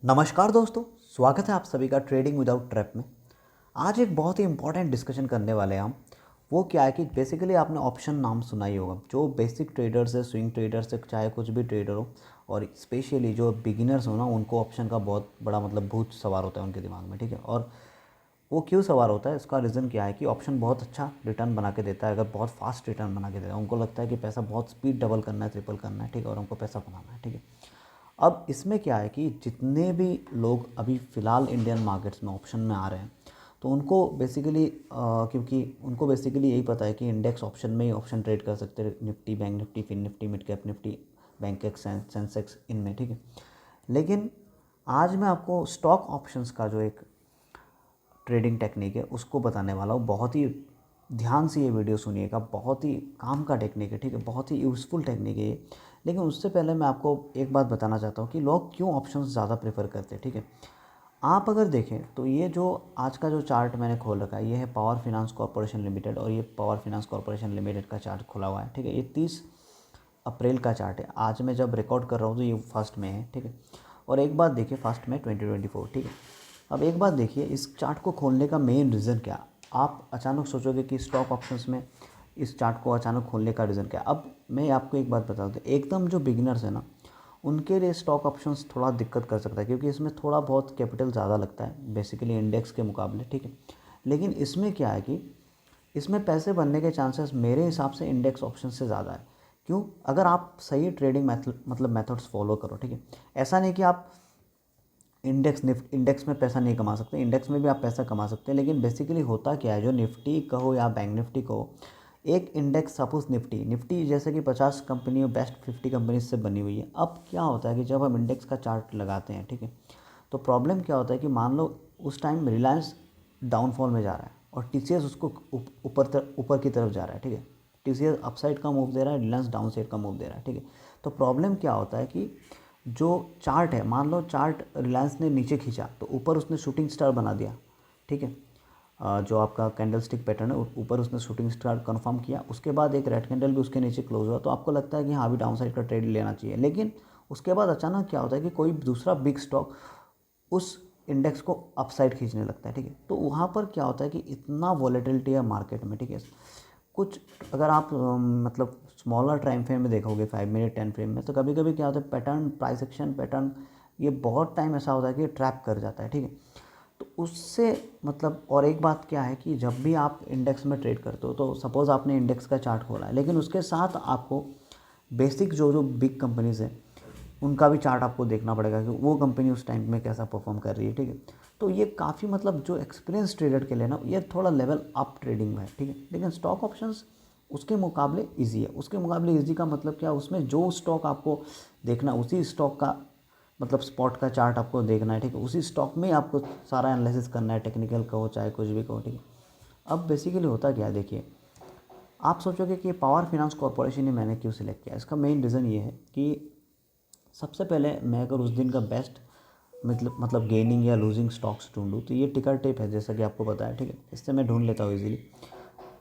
नमस्कार दोस्तों, स्वागत है आप सभी का ट्रेडिंग विदाउट ट्रैप में। आज एक बहुत ही इंपॉर्टेंट डिस्कशन करने वाले हैं हम। वो क्या है कि बेसिकली आपने ऑप्शन नाम सुना ही होगा। जो बेसिक ट्रेडर्स है, स्विंग ट्रेडर्स है, चाहे कुछ भी ट्रेडर हो, और स्पेशली जो बिगिनर्स हो ना, उनको ऑप्शन का बहुत बड़ा भूत सवार होता है उनके दिमाग में। ठीक है, और वो क्यों सवार होता है, इसका रीज़न क्या है कि ऑप्शन बहुत अच्छा रिटर्न बना के देता है। अगर बहुत फास्ट रिटर्न बना के देता है, उनको लगता है कि पैसा बहुत स्पीड डबल करना है, ट्रिपल करना है। ठीक है, और हमको पैसा कमाना है। ठीक है, अब इसमें क्या है कि जितने भी लोग अभी फ़िलहाल इंडियन मार्केट्स में ऑप्शन में आ रहे हैं, तो उनको बेसिकली क्योंकि उनको बेसिकली यही पता है कि इंडेक्स ऑप्शन में ही ऑप्शन ट्रेड कर सकते हैं, Nifty, bank Nifty, Fin Nifty, mid cap Nifty, Bankex, Sensex, इनमें। ठीक है, लेकिन आज मैं आपको स्टॉक ऑप्शंस का जो एक ट्रेडिंग टेक्निक है उसको बताने वाला हूँ। बहुत ही ध्यान से ये वीडियो सुनिएगा, बहुत ही काम का टेक्निक है। ठीक है, बहुत ही यूज़फुल टेक्निक है ये। लेकिन उससे पहले मैं आपको एक बात बताना चाहता हूँ कि लोग क्यों ऑप्शंस ज़्यादा प्रेफर करते हैं। ठीक है, आप अगर देखें तो ये जो आज का जो चार्ट मैंने खोल रखा है, ये है पावर फाइनेंस कॉर्पोरेशन लिमिटेड, और ये पावर फाइनेंस कॉर्पोरेशन लिमिटेड का चार्ट खुला हुआ है। ठीक है, ये 30 अप्रैल का चार्ट है। आज मैं जब रिकॉर्ड कर रहा हूँ तो ये फर्स्ट में है। ठीक है, और एक बात देखिए, फर्स्ट में 2024। ठीक है, अब एक बात देखिए, इस चार्ट को खोलने का मेन रीज़न क्या। आप अचानक सोचोगे कि स्टॉक ऑप्शंस में इस चार्ट को अचानक खोलने का रीज़न क्या। अब मैं आपको एक बात बता दूँ, एकदम जो बिगिनर्स है ना, उनके लिए स्टॉक ऑप्शंस थोड़ा दिक्कत कर सकता है, क्योंकि इसमें थोड़ा बहुत कैपिटल ज़्यादा लगता है बेसिकली इंडेक्स के मुकाबले। ठीक है, लेकिन इसमें क्या है कि इसमें पैसे बनने के चांसेस मेरे हिसाब से इंडेक्स ऑप्शन से ज़्यादा है। क्यों? अगर आप सही ट्रेडिंग मेथड्स फॉलो करो। ठीक है, ऐसा नहीं कि आप इंडेक्स में पैसा नहीं कमा सकते, इंडेक्स में भी आप पैसा कमा सकते हैं। लेकिन बेसिकली होता क्या है, जो निफ्टी कहो या बैंक निफ्टी कहो, एक इंडेक्स सपोज निफ्टी निफ्टी जैसे कि 50 कंपनियों, बेस्ट 50 कंपनीज से बनी हुई है। अब क्या होता है कि जब हम इंडेक्स का चार्ट लगाते हैं, ठीक है, तो प्रॉब्लम क्या होता है कि मान लो उस टाइम रिलायंस डाउनफॉल में जा रहा है और टीसीएस उसको ऊपर की तरफ जा रहा है। ठीक है, टीसीएस अपसाइड का मूव दे रहा है, रिलायंस डाउन साइड का मूव दे रहा है। ठीक है, तो प्रॉब्लम क्या होता है कि जो चार्ट है, मान लो चार्ट रिलायंस ने नीचे खींचा तो ऊपर उसने शूटिंग स्टार बना दिया। ठीक है, जो आपका कैंडल स्टिक पैटर्न है, ऊपर उसने शूटिंग स्टार कन्फर्म किया, उसके बाद एक रेड कैंडल भी उसके नीचे क्लोज हुआ, तो आपको लगता है कि हाँ अभी डाउन साइड का ट्रेड लेना चाहिए। लेकिन उसके बाद अचानक क्या होता है कि कोई दूसरा बिग स्टॉक उस इंडेक्स को अपसाइड खींचने लगता है। ठीक है, तो वहाँ पर क्या होता है कि इतना वॉलेटिलिटी है मार्केट में। ठीक है, कुछ अगर आप स्मॉलर टाइम फ्रेम में देखोगे, 5 मिनट 10 फ्रेम में, तो कभी कभी क्या होता है, पैटर्न, प्राइस एक्शन पैटर्न, ये बहुत टाइम ऐसा होता है कि ट्रैप कर जाता है। ठीक है, तो उससे और एक बात क्या है कि जब भी आप इंडेक्स में ट्रेड करते हो, तो सपोज़ आपने इंडेक्स का चार्ट खोला है, लेकिन उसके साथ आपको बेसिक जो जो बिग कंपनीज़ हैं उनका भी चार्ट आपको देखना पड़ेगा कि वो कंपनी उस टाइम में कैसा परफॉर्म कर रही है। ठीक है, तो ये काफ़ी जो एक्सपीरियंस ट्रेडर के लिए ना, ये थोड़ा लेवल अप ट्रेडिंग में है। ठीक है, लेकिन स्टॉक ऑप्शंस उसके मुकाबले इजी है। उसके मुकाबले इजी का मतलब क्या, उसमें जो स्टॉक आपको देखना, उसी स्टॉक का स्पॉट का चार्ट आपको देखना है। ठीक है, उसी स्टॉक में ही आपको सारा एनालिसिस करना है, टेक्निकल कहो चाहे कुछ भी कहो। ठीक है, अब बेसिकली होता क्या है, देखिए, आप सोचोगे कि पावर फाइनेंस कॉर्पोरेशन ही मैंने क्यों सिलेक्ट किया। इसका मेन रीज़न ये है कि सबसे पहले मैं अगर उस दिन का बेस्ट गेनिंग या लूजिंग स्टॉक्स ढूंढूँ, तो ये टिकर टेप है, जैसा कि आपको पता है। ठीक है, इससे मैं ढूंढ लेता हूँ इजीली।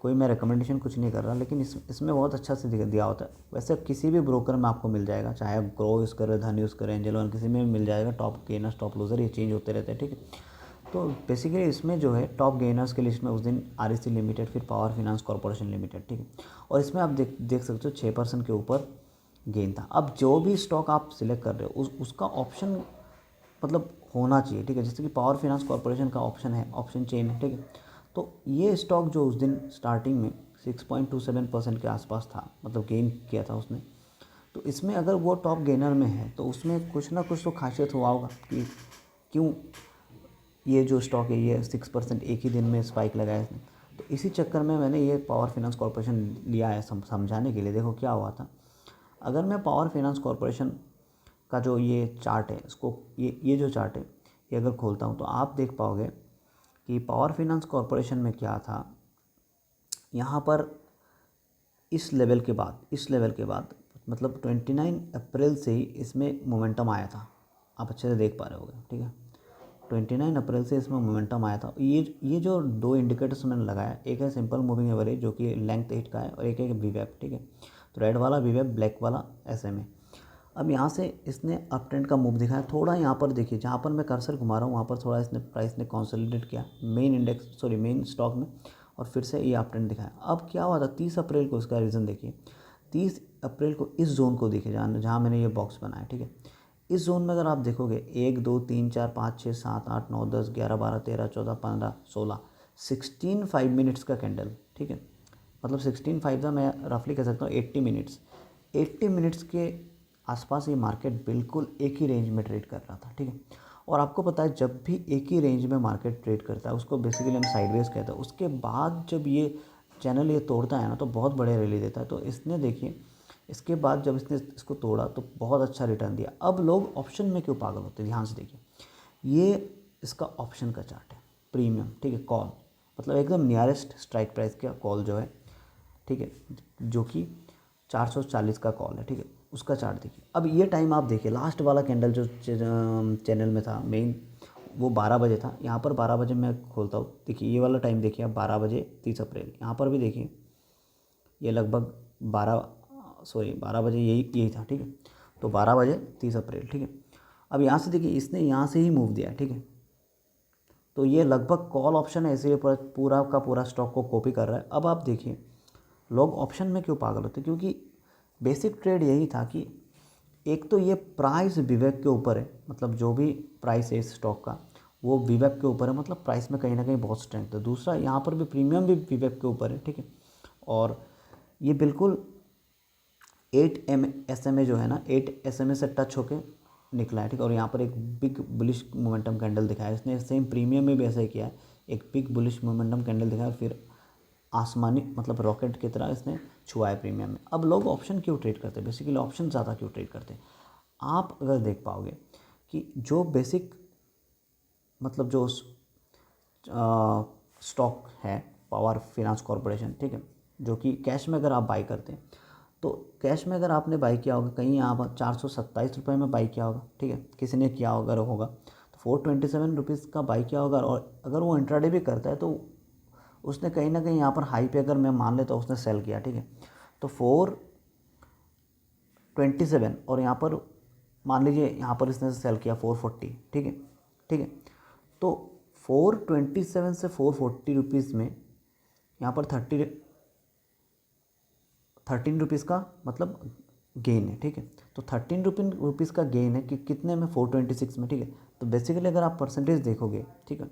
कोई मैं रिकमेंडेशन कुछ नहीं कर रहा, लेकिन इसमें बहुत अच्छा से दिया होता है। वैसे किसी भी ब्रोकर में आपको मिल जाएगा, चाहे आप ग्रो यूज़ करें, धन यूज़ करें, एंजल वन, किसी में भी मिल जाएगा। टॉप गेनर्स, टॉप लूज़र, ये चेंज होते रहते हैं। ठीक है, तो बेसिकली इसमें जो है टॉप गेनर्स की लिस्ट में उस दिन आरईसी लिमिटेड, फिर पावर फाइनेंस कॉर्पोरेशन लिमिटेड। ठीक है, और इसमें आप देख सकते हो 6% के ऊपर गेन था। अब जो भी स्टॉक आप सिलेक्ट कर रहे हो उसका ऑप्शन होना चाहिए। ठीक है, जैसे कि पावर फाइनेंस कॉर्पोरेशन का ऑप्शन है, ऑप्शन चेन है। ठीक है, तो ये स्टॉक जो उस दिन स्टार्टिंग में 6.27% के आसपास था, गेन किया था उसने, तो इसमें अगर वो टॉप गेनर में है तो उसमें कुछ ना कुछ तो खासियत हुआ होगा कि क्यों ये जो स्टॉक है ये 6% एक ही दिन में स्पाइक लगाया इसने। तो इसी चक्कर में मैंने ये पावर फाइनेंस कॉर्पोरेशन लिया है समझाने के लिए। देखो क्या हुआ था, अगर मैं पावर फाइनेंस कॉर्पोरेशन का जो ये चार्ट है, इसको ये जो चार्ट है ये अगर खोलता हूँ, तो आप देख पाओगे कि पावर फाइनेंस कॉर्पोरेशन में क्या था। यहाँ पर इस लेवल के बाद 29 अप्रैल से ही इसमें मोमेंटम आया था। आप अच्छे से देख पा रहे होगे। ठीक है, 29 अप्रैल से इसमें मोमेंटम आया था। ये जो दो इंडिकेटर्स मैंने लगाया, एक है सिंपल मूविंग एवरेज जो कि लेंथ 8 का है, और एक है वीवैप। ठीक है, तो रेड वाला वीवैप, ब्लैक वाला SMA। अब यहाँ से इसने अप ट्रेंड का मूव दिखाया, थोड़ा यहाँ पर देखिए जहाँ पर मैं कर्सर घुमा रहा हूँ वहाँ पर थोड़ा इसने प्राइस ने कंसोलिडेट किया मेन स्टॉक में, और फिर से ये अप ट्रेंड दिखाया। अब क्या हुआ था 30 अप्रैल को, इसका रीज़न देखिए 30 अप्रैल को इस जोन को देखिए जहाँ मैंने ये बॉक्स बनाया, ठीक है। इस जोन में अगर आप देखोगे 1 2 3 4 5 6 7 8 9 10 11 12 13 14 15 16 16 5 मिनट्स का कैंडल, ठीक है। मतलब 16 5 था, मैं रफली कह सकता हूँ 80 मिनट्स, 80 मिनट्स के आसपास ये मार्केट बिल्कुल एक ही रेंज में ट्रेड कर रहा था, ठीक है। और आपको पता है जब भी एक ही रेंज में मार्केट ट्रेड करता है उसको बेसिकली हम साइडवेज कहते हैं। उसके बाद जब ये चैनल ये तोड़ता है ना तो बहुत बड़े रैली देता है। तो इसने देखिए इसके बाद जब इसने इसको तोड़ा तो बहुत अच्छा रिटर्न दिया। अब लोग ऑप्शन में क्यों पागल होते हैं, ध्यान से देखिए, ये इसका ऑप्शन का चार्ट है, प्रीमियम, ठीक है, कॉल, मतलब एकदम नियरेस्ट स्ट्राइक प्राइस का कॉल जो है, ठीक है, जो कि 440 का कॉल है, ठीक है, उसका चार्ट देखिए। अब ये टाइम आप देखिए, लास्ट वाला कैंडल जो चैनल में था मेन, वो 12 बजे था। यहाँ पर 12 बजे मैं खोलता हूँ, देखिए ये वाला टाइम देखिए आप, 12 बजे 30 अप्रैल, यहाँ पर भी देखिए ये लगभग 12 बजे यही था, ठीक है। तो 12 बजे 30 अप्रैल, ठीक है। अब यहाँ से देखिए इसने यहाँ से ही मूव दिया, ठीक है। तो ये लगभग कॉल ऑप्शन है, इसलिए पूरा का पूरा स्टॉक को कॉपी कर रहा है। अब आप देखिए लोग ऑप्शन में क्यों पागल होते हैं, क्योंकि बेसिक ट्रेड यही था कि एक तो ये प्राइस विवेक के ऊपर है, मतलब जो भी प्राइस है इस स्टॉक का वो विवेक के ऊपर है, मतलब प्राइस में कहीं ना कहीं बहुत स्ट्रेंथ है। दूसरा यहाँ पर भी प्रीमियम भी विवेक के ऊपर है, ठीक है। और ये बिल्कुल 8 SMA जो है ना, 8 SMA से टच होके निकला है, ठीक है। और यहाँ पर एक बिग बुलिश मोमेंटम कैंडल दिखाया है इसने, सेम प्रीमियम में भी ऐसा ही किया है, एक बिग बुलिश मोमेंटम कैंडल दिखाया, फिर आसमानी मतलब रॉकेट की तरह इसने छुआ है प्रीमियम में। अब लोग ऑप्शन क्यों ट्रेड करते हैं, बेसिकली ऑप्शन ज़्यादा क्यों ट्रेड करते हैं, आप अगर देख पाओगे कि जो बेसिक मतलब जो स्टॉक है पावर फाइनेंस कॉरपोरेशन, ठीक है, जो कि कैश में अगर आप बाई करते हैं, तो कैश में अगर आपने बाई किया होगा कहीं आप 427 रुपये में बाई किया होगा, ठीक है, किसी ने किया अगर होगा तो 427 रुपीज़ का बाई किया होगा। और अगर वो इंट्राडे भी करता है तो उसने कहीं ना कहीं यहाँ पर हाई पे अगर मैं मान लेता हूँ उसने सेल किया, ठीक है। तो 427 और यहाँ पर मान लीजिए यहाँ पर इसने सेल किया 440, ठीक है, ठीक है। तो 427 से 440 रुपीज़ में यहाँ पर 13 रुपीज़ का मतलब गेन है, ठीक है। तो 13 रुपीज़ का गेन है कि कितने में, 426 में, ठीक है। तो बेसिकली अगर आप परसेंटेज देखोगे, ठीक है,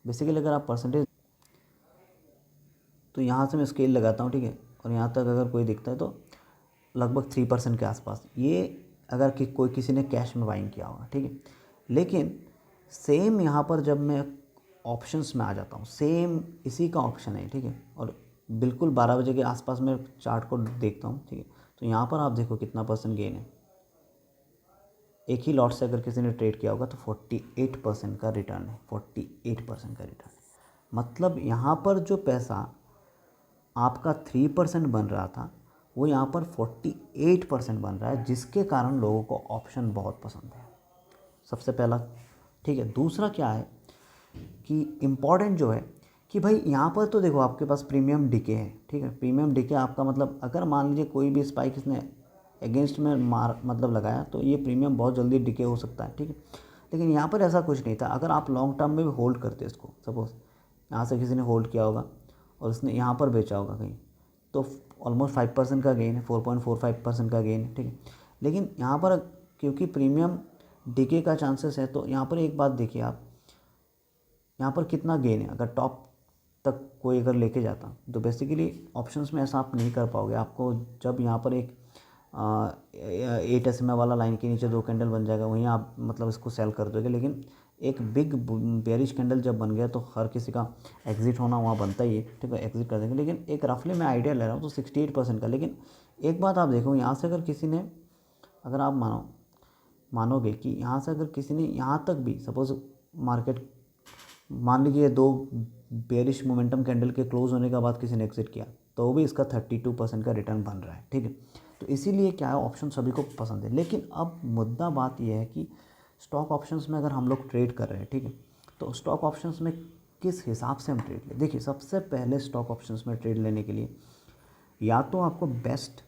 बेसिकली अगर आप परसेंटेज, तो यहाँ से मैं स्केल लगाता हूँ, ठीक है, और यहाँ तक अगर कोई दिखता है तो लगभग 3% के आसपास, ये अगर कोई किसी ने कैश में बाइंग किया होगा, ठीक है। लेकिन सेम यहाँ पर जब मैं ऑप्शंस में आ जाता हूँ, सेम इसी का ऑप्शन है, ठीक है, और बिल्कुल 12 बजे के आसपास मैं चार्ट को देखता हूँ, ठीक है। तो यहाँ पर आप देखो कितना परसेंट गेन है, एक ही लॉट से अगर किसी ने ट्रेड किया होगा तो 48% का रिटर्न है, 48% का रिटर्न है। मतलब यहाँ पर जो पैसा आपका 3% बन रहा था वो यहाँ पर 48% बन रहा है, जिसके कारण लोगों को ऑप्शन बहुत पसंद है, सबसे पहला, ठीक है। दूसरा क्या है कि इम्पॉर्टेंट जो है कि भाई यहाँ पर तो देखो आपके पास प्रीमियम डिके है, ठीक है। प्रीमियम डिके आपका मतलब अगर मान लीजिए कोई भी स्पाइक इसने अगेंस्ट में मतलब लगाया तो ये प्रीमियम बहुत जल्दी डिके हो सकता है, ठीक है। लेकिन यहाँ पर ऐसा कुछ नहीं था। अगर आप लॉन्ग टर्म में भी होल्ड करते इसको, सपोज यहाँ से किसी ने होल्ड किया होगा और उसने यहाँ पर बेचा होगा कहीं, तो ऑलमोस्ट 5% का गेन है, 4.45% का गेन है, ठीक है। लेकिन यहाँ पर क्योंकि प्रीमियम डिके का चांसेस है, तो यहाँ पर एक बात देखिए आप, यहाँ पर कितना गेन है, अगर टॉप तक कोई अगर लेके जाता तो बेसिकली ऑप्शंस में ऐसा आप नहीं कर पाओगे। आपको जब यहाँ पर एक 8 SMA वाला लाइन के नीचे 2 कैंडल बन जाएगा, वहीं आप मतलब इसको सेल कर दोगे। लेकिन एक बिग बेरिश कैंडल जब बन गया तो हर किसी का एग्जिट होना वहाँ बनता ही है, ठीक है, एग्जिट कर देंगे। लेकिन एक रफली मैं आइडिया ले रहा हूँ तो 68% का। लेकिन एक बात आप देखो, यहाँ से अगर किसी ने, अगर आप मानोगे कि यहाँ से अगर किसी ने यहाँ तक भी सपोज मार्केट मान लीजिए 2 बेरिश मोमेंटम कैंडल के क्लोज होने के बाद किसी ने एग्जिट किया तो भी इसका 32% का रिटर्न बन रहा है, ठीक है। तो इसीलिए क्या है, ऑप्शन सभी को पसंद है। लेकिन अब मुद्दा बात यह है कि स्टॉक ऑप्शंस में अगर हम लोग ट्रेड कर रहे हैं, ठीक है, तो स्टॉक ऑप्शंस में किस हिसाब से हम ट्रेड लें। देखिए सबसे पहले स्टॉक ऑप्शंस में ट्रेड लेने के लिए या तो आपको बेस्ट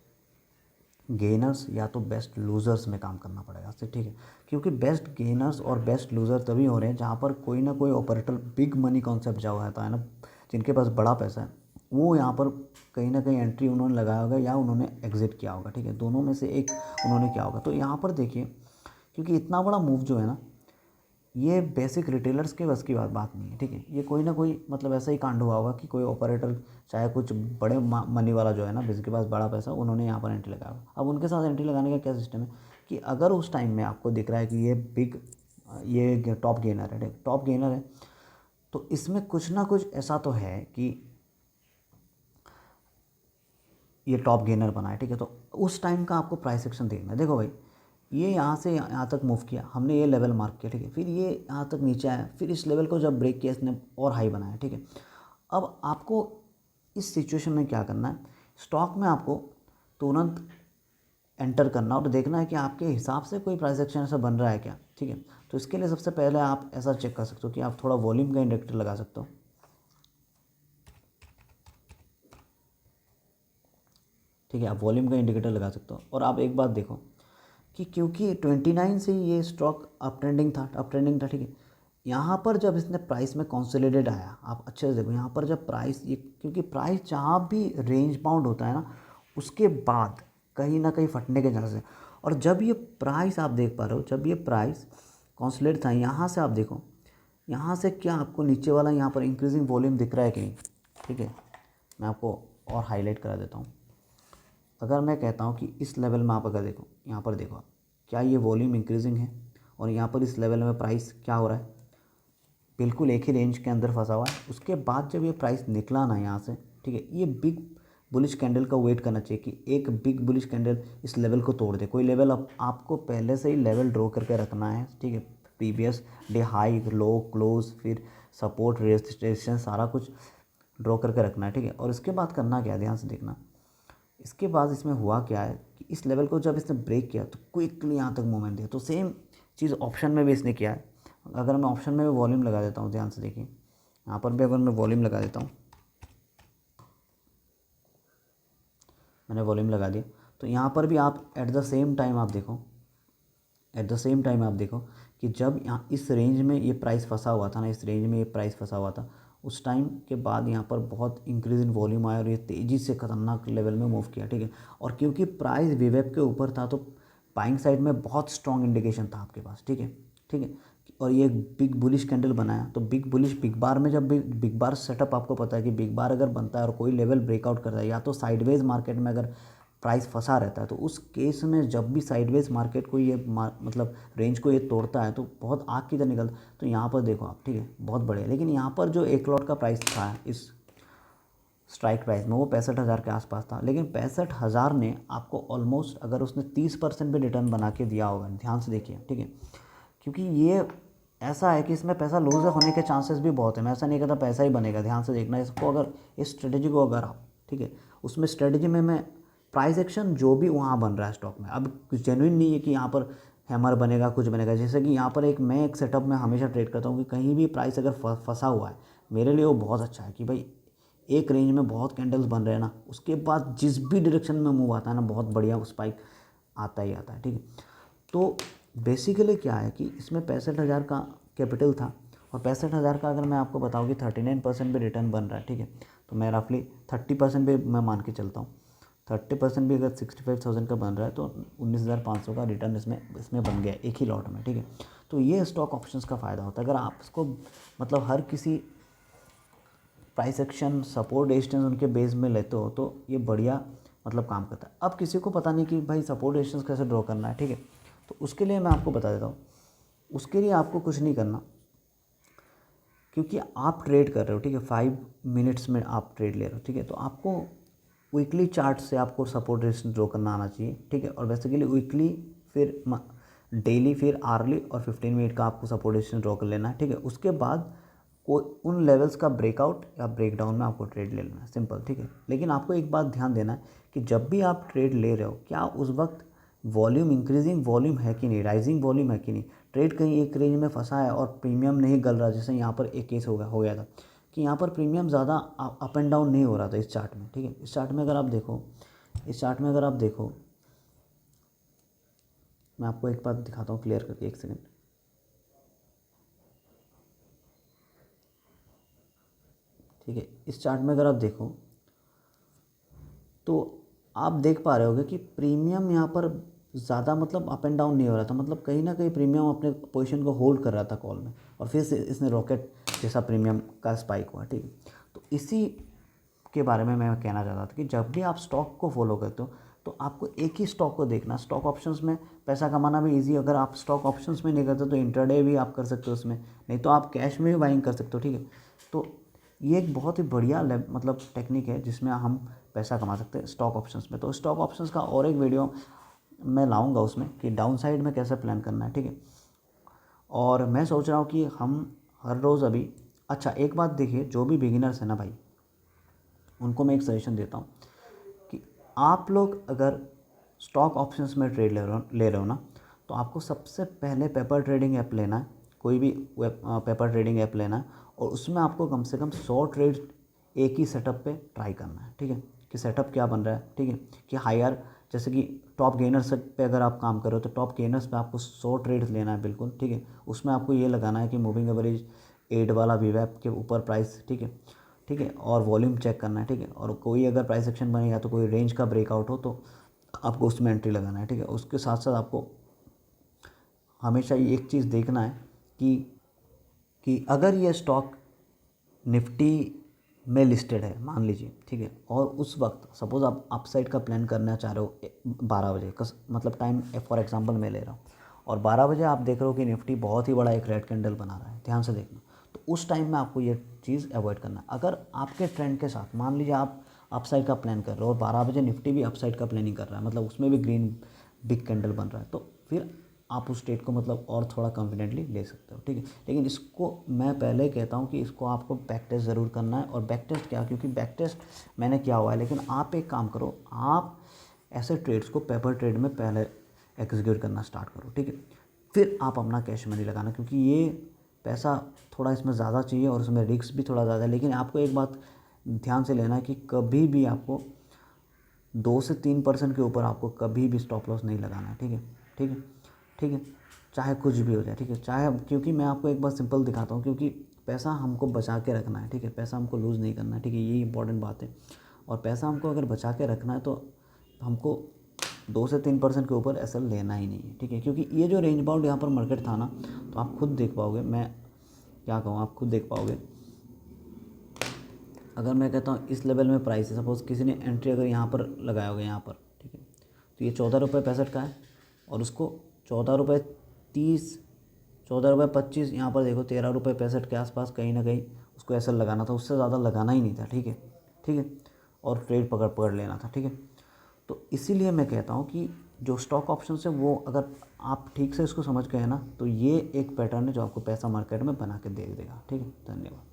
गेनर्स या तो बेस्ट लूज़र्स में काम करना पड़ेगा आपसे, ठीक है। क्योंकि बेस्ट गेनर्स और बेस्ट लूज़र तभी हो रहे हैं जहाँ पर कोई ना कोई ऑपरेटर बिग मनी कॉन्सेप्ट जो होता है ना, जिनके पास बड़ा पैसा है, वो यहाँ पर कहीं ना कहीं एंट्री उन्होंने लगाया होगा या उन्होंने एग्जिट किया होगा, ठीक है। दोनों में से एक उन्होंने किया होगा। तो यहाँ पर देखिए, क्योंकि इतना बड़ा मूव जो है ना, ये बेसिक रिटेलर्स के बस की बात नहीं है, ठीक है। ये कोई ना कोई मतलब ऐसा ही कांड हुआ होगा कि कोई ऑपरेटर, चाहे कुछ बड़े मनी वाला जो है ना, जिसके पास बड़ा पैसा, उन्होंने यहाँ पर एंट्री लगाया होगा। अब उनके साथ एंट्री लगाने का क्या सिस्टम है कि अगर उस टाइम में आपको दिख रहा है कि ये टॉप गेनर है, टॉप गेनर है, तो इसमें कुछ ना कुछ ऐसा तो है कि ये टॉप गेनर बना है, ठीक है। तो उस टाइम का आपको प्राइस एक्शन देखना है। देखो भाई, ये यहाँ से यहाँ तक मूव किया, हमने ये लेवल मार्क किया, ठीक है। फिर ये यहाँ तक नीचे आया, फिर इस लेवल को जब ब्रेक किया इसने और हाई बनाया, ठीक है। अब आपको इस सिचुएशन में क्या करना है, स्टॉक में आपको तुरंत एंटर करना और देखना है कि आपके हिसाब से कोई प्राइस एक्शन ऐसा बन रहा है क्या, ठीक है। तो इसके लिए सबसे पहले आप ऐसा चेक कर सकते हो कि आप थोड़ा वॉल्यूम का इंडिकेटर लगा सकते हो, ठीक है। आप वॉल्यूम का इंडिकेटर लगा सकते हो। और आप एक बात देखो कि क्योंकि 29 से ही ये स्टॉक अप ट्रेंडिंग था, ठीक है। यहाँ पर जब इसने प्राइस में कंसोलिडेट आया, आप अच्छे से देखो, यहाँ पर जब प्राइस ये, क्योंकि प्राइस जहाँ भी रेंज बाउंड होता है ना, उसके बाद कहीं ना कहीं फटने के चांसेस है। और जब ये प्राइस आप देख पा रहे हो, जब ये प्राइस कंसोलिडेट था, यहाँ से आप देखो, यहाँ से क्या आपको नीचे वाला यहाँ पर इंक्रीजिंग वॉल्यूम दिख रहा है कि नहीं, ठीक है। मैं आपको और हाईलाइट करा देता हूँ। अगर मैं कहता हूँ कि इस लेवल में आप अगर देखो, यहाँ पर देखो आप, क्या ये वॉल्यूम इंक्रीजिंग है, और यहाँ पर इस लेवल में प्राइस क्या हो रहा है, बिल्कुल एक ही रेंज के अंदर फंसा हुआ है। उसके बाद जब ये प्राइस निकला ना यहाँ से, ठीक है, ये बिग बुलिश कैंडल का वेट करना चाहिए कि एक बिग बुलिश कैंडल इस लेवल को तोड़ दे। कोई लेवल आपको पहले से ही लेवल ड्रॉ करके रखना है, ठीक है। प्रीवियस डे हाई, लो, क्लोज, फिर सपोर्ट, रेजिस्टेंस, सारा कुछ ड्रॉ करके रखना है, ठीक है। और इसके बाद करना क्या है, ध्यान से देखना। इसके बाद इसमें हुआ क्या है कि इस लेवल को जब इसने ब्रेक किया तो क्विकली यहाँ तक मूवमेंट दिया। तो सेम चीज़ ऑप्शन में भी इसने किया है। अगर मैं ऑप्शन में भी वॉल्यूम लगा देता हूँ, ध्यान से देखिए, यहाँ पर भी अगर मैं वॉल्यूम लगा देता हूँ, मैंने वॉल्यूम लगा दिया, तो यहाँ पर भी आप एट द सेम टाइम आप देखो कि जब यहाँ इस रेंज में ये प्राइस फंसा हुआ था ना, इस रेंज में ये प्राइस फंसा हुआ था, उस टाइम के बाद यहाँ पर बहुत इंक्रीज इन वॉल्यूम आया और ये तेज़ी से खतरनाक लेवल में मूव किया, ठीक है। और क्योंकि प्राइस वीवेब के ऊपर था, तो बाइंग साइड में बहुत स्ट्रॉन्ग इंडिकेशन था आपके पास, ठीक है, ठीक है। और ये बिग बुलिश कैंडल बनाया, तो बिग बार में, जब बिग बार सेटअप आपको पता है कि बिग बार अगर बनता है और कोई लेवल ब्रेकआउट करता है, या तो साइडवेज मार्केट में अगर प्राइस फंसा रहता है, तो उस केस में जब भी साइडवेज मार्केट को ये मतलब रेंज को ये तोड़ता है, तो बहुत आग की तरह निकलता। तो यहाँ पर देखो आप, ठीक है, बहुत बढ़िया। लेकिन यहाँ पर जो एक लॉट का प्राइस था इस स्ट्राइक प्राइस में, वो 65,000 के आसपास था। लेकिन 65,000 ने आपको ऑलमोस्ट, अगर उसने 30% भी रिटर्न बना के दिया होगा, ध्यान से देखिए, ठीक है। क्योंकि ये ऐसा है कि इसमें पैसा लूज होने के चांसेस भी बहुत है। मैं ऐसा नहीं कहता पैसा ही बनेगा, ध्यान से देखना इसको। अगर इस स्ट्रेटजी को अगर आप, ठीक है, उसमें स्ट्रेटजी में मैं प्राइस एक्शन जो भी वहाँ बन रहा है स्टॉक में, अब जेन्युइन नहीं है कि यहाँ पर हैमर बनेगा, कुछ बनेगा। जैसे कि यहाँ पर मैं एक सेटअप में हमेशा ट्रेड करता हूँ कि कहीं भी प्राइस अगर फंसा हुआ है, मेरे लिए वो बहुत अच्छा है कि भाई एक रेंज में बहुत कैंडल्स बन रहे हैं ना, उसके बाद जिस भी डायरेक्शन में मूव आता है ना, बहुत बढ़िया स्पाइक आता ही आता है, ठीक है। तो बेसिकली क्या है कि इसमें 65,000 का कैपिटल था, और 65,000 का अगर मैं आपको बताऊँ कि 39% भी रिटर्न बन रहा है, ठीक है, तो मैं रफली 30% भी मैं मान के चलता हूँ। 30% भी अगर 65,000 का बन रहा है, तो 19,500 का रिटर्न इसमें बन गया एक ही लॉट में, ठीक है। तो ये स्टॉक ऑप्शंस का फ़ायदा होता है। अगर आप इसको मतलब हर किसी प्राइस एक्शन, सपोर्ट, रेजिस्टेंस उनके बेस में लेते हो, तो ये बढ़िया मतलब काम करता है। अब किसी को पता नहीं कि भाई सपोर्ट रेजिस्टेंस कैसे ड्रॉ करना है, ठीक है, तो उसके लिए मैं आपको बता देता हूँ। उसके लिए आपको कुछ नहीं करना, क्योंकि आप ट्रेड कर रहे हो, ठीक है, 5 मिनट्स में आप ट्रेड ले रहे हो, ठीक है। तो आपको वीकली चार्ट से आपको सपोर्ट रेजिस्टेंस ड्रॉ करना आना चाहिए, ठीक है। और बेसिकली वीकली, फिर डेली, फिर आवर्ली और 15 मिनट का आपको सपोर्ट रेजिस्टेंस ड्रॉ कर लेना है, ठीक है। उसके बाद कोई उन लेवल्स का ब्रेकआउट या ब्रेकडाउन में आपको ट्रेड ले लेना है, सिंपल, ठीक है। लेकिन आपको एक बात ध्यान देना है कि जब भी आप ट्रेड ले रहे हो, क्या उस वक्त वॉल्यूम, इंक्रीजिंग वॉल्यूम है कि नहीं, राइजिंग वॉल्यूम है कि नहीं। ट्रेड कहीं एक रेंज में फंसा है और प्रीमियम नहीं गल रहा, जैसे यहाँ पर एक केस हो गया था कि यहाँ पर प्रीमियम ज़्यादा अप एंड डाउन नहीं हो रहा था इस चार्ट में, ठीक है। इस चार्ट में अगर आप देखो, मैं आपको एक बात दिखाता हूँ क्लियर करके, एक सेकेंड। ठीक है, इस चार्ट में अगर आप देखो तो आप देख पा रहे होगे कि प्रीमियम यहाँ पर ज़्यादा मतलब अप एंड डाउन नहीं हो रहा था, मतलब कहीं ना कहीं प्रीमियम अपने पोजीशन को होल्ड कर रहा था कॉल में, और फिर से इसने रॉकेट जैसा प्रीमियम का स्पाइक हुआ। ठीक है, तो इसी के बारे में मैं कहना चाहता था कि जब भी आप स्टॉक को फॉलो करते हो तो आपको एक ही स्टॉक को देखना। स्टॉक ऑप्शंस में पैसा कमाना भी इजी, अगर आप स्टॉक ऑप्शंस में नहीं करते तो इंट्राडे भी आप कर सकते हो उसमें, नहीं तो आप कैश में भी बाइंग कर सकते हो। ठीक है, तो ये एक बहुत ही बढ़िया मतलब टेक्निक है जिसमें हम पैसा कमा सकते हैं स्टॉक ऑप्शंस में। तो स्टॉक ऑप्शंस का और एक वीडियो मैं लाऊंगा उसमें कि डाउन साइड में कैसे प्लान करना है। ठीक है, और मैं सोच रहा हूँ कि हम हर रोज़ अभी, अच्छा एक बात देखिए, जो भी बिगिनर्स है ना भाई, उनको मैं एक सजेशन देता हूँ कि आप लोग अगर स्टॉक ऑप्शंस में ट्रेड ले रहे हो ना, तो आपको सबसे पहले पेपर ट्रेडिंग ऐप लेना है, कोई भी पेपर ट्रेडिंग ऐप लेना है, और उसमें आपको कम से कम 100 ट्रेड एक ही सेटअप पे ट्राई करना है। ठीक है, कि सेटअप क्या बन रहा है। ठीक है, कि हायर, जैसे कि टॉप गेनर्स पे अगर आप काम करो तो टॉप गेनर्स पे आपको 100 ट्रेड्स लेना है बिल्कुल। ठीक है, उसमें आपको ये लगाना है कि मूविंग एवरेज 8 वाला वीवैप के ऊपर प्राइस। ठीक है, ठीक है, और वॉल्यूम चेक करना है। ठीक है, और कोई अगर प्राइस एक्शन बनेगा तो कोई रेंज का ब्रेकआउट हो तो आपको उसमें एंट्री लगाना है। ठीक है, उसके साथ साथ आपको हमेशा ये एक चीज़ देखना है कि अगर ये स्टॉक निफ्टी में लिस्टेड है मान लीजिए, ठीक है, और उस वक्त सपोज़ आप अपसाइड का प्लान करना चाह रहे हो 12 बजे का मतलब टाइम फॉर एग्जांपल मैं ले रहा हूँ, और 12 बजे आप देख रहे हो कि निफ्टी बहुत ही बड़ा एक रेड कैंडल बना रहा है, ध्यान से देखना, तो उस टाइम में आपको ये चीज़ अवॉइड करना है। अगर आपके ट्रेंड के साथ मान लीजिए आप अपसाइड का प्लान कर रहे हो और 12 बजे निफ्टी भी अपसाइड का प्लानिंग कर रहा है, मतलब उसमें भी ग्रीन बिग कैंडल बन रहा है, तो फिर आप उस ट्रेड को मतलब और थोड़ा कॉन्फिडेंटली ले सकते हो। ठीक है, लेकिन इसको मैं पहले कहता हूँ कि इसको आपको बैक टेस्ट ज़रूर करना है। और बैक टेस्ट क्या, क्योंकि बैक टेस्ट मैंने किया हुआ है, लेकिन आप एक काम करो, आप ऐसे ट्रेड्स को पेपर ट्रेड में पहले एग्जीक्यूट करना स्टार्ट करो। ठीक है, फिर आप अपना कैश मनी लगाना, क्योंकि ये पैसा थोड़ा इसमें ज़्यादा चाहिए और उसमें रिस्क भी थोड़ा ज़्यादा है। लेकिन आपको एक बात ध्यान से लेना है कि कभी भी आपको 2 से 3% के ऊपर आपको कभी भी स्टॉप लॉस नहीं लगाना है। ठीक है, ठीक है, ठीक है, चाहे कुछ भी हो जाए। ठीक है, चाहे, क्योंकि मैं आपको एक बार सिंपल दिखाता हूँ, क्योंकि पैसा हमको बचा के रखना है। ठीक है, पैसा हमको लूज़ नहीं करना है। ठीक है, यही इंपॉर्टेंट बात है, और पैसा हमको अगर बचा के रखना है तो हमको 2 से 3% के ऊपर ऐसा लेना ही नहीं है। ठीक है, क्योंकि ये जो रेंज बाउंड यहाँ पर मार्केट था ना, तो आप खुद देख पाओगे, मैं क्या कहूँ, आप खुद देख पाओगे। अगर मैं कहता हूँ इस लेवल में प्राइस है, सपोज़ किसी ने एंट्री अगर यहाँ पर लगाया होगा यहाँ पर, ठीक है, तो ये 14 रुपये 65 का है, और उसको 14 रुपये 30, 14 रुपये 25, यहाँ पर देखो 13 रुपये 65 के आसपास कहीं ना कहीं उसको ऐसा लगाना था, उससे ज़्यादा लगाना ही नहीं था। ठीक है, ठीक है, और ट्रेड पकड़ पकड़ लेना था। ठीक है, तो इसीलिए मैं कहता हूँ कि जो स्टॉक ऑप्शन है वो अगर आप ठीक से इसको समझ गए ना, तो ये एक पैटर्न है जो आपको पैसा मार्केट में बना के दे देगा। ठीक है, धन्यवाद।